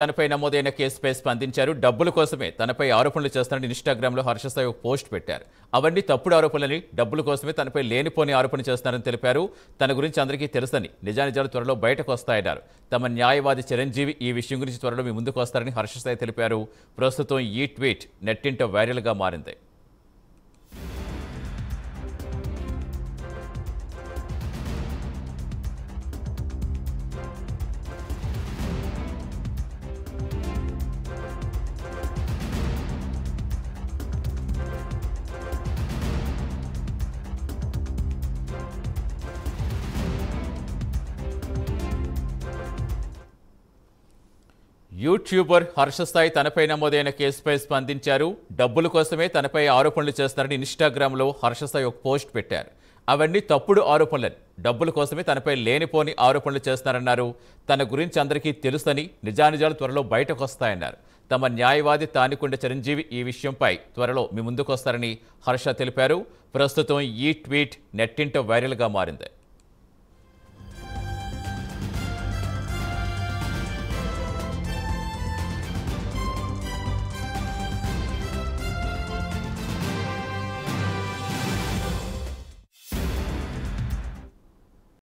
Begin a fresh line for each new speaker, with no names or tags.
తనపై నమోదైన కేసుపై స్పందించారు. డబ్బుల కోసమే తనపై ఆరోపణలు చేస్తానని ఇన్‌స్టాగ్రామ్‌లో హర్ష సాయి ఒక పోస్ట్ పెట్టారు. అవన్నీ తప్పుడు ఆరోపణలని, డబ్బుల కోసమే తనపై లేనిపోని ఆరోపణ చేస్తున్నారని తెలిపారు. తన గురించి అందరికీ తెలుసని, నిజానిజాలు త్వరలో బయటకు వస్తాయన్నారు. తమ న్యాయవాది చిరంజీవి ఈ విషయం గురించి త్వరలో మీ ముందుకు వస్తారని హర్ష సాయి తెలిపారు. ప్రస్తుతం ఈ ట్వీట్ నెట్టింట వైరల్‌గా మారింది. యూట్యూబర్ హర్ష సాయి తనపై నమోదైన కేసుపై స్పందించారు. డబ్బుల కోసమే తనపై ఆరోపణలు చేస్తారని ఇన్‌స్టాగ్రామ్‌లో హర్ష సాయి ఒక పోస్ట్ పెట్టారు. అవన్నీ తప్పుడు ఆరోపణలని, డబ్బుల కోసమే తనపై లేనిపోని ఆరోపణలు చేస్తున్నారన్నారు. తన గురించి అందరికీ తెలుసని, నిజానిజాలు త్వరలో బయటకు వస్తాయన్నారు. తమ న్యాయవాది తానికొండ చిరంజీవి ఈ విషయంపై త్వరలో మీ ముందుకు వస్తారని హర్ష తెలిపారు. ప్రస్తుతం ఈ ట్వీట్ నెట్టింట వైరల్‌గా మారింది.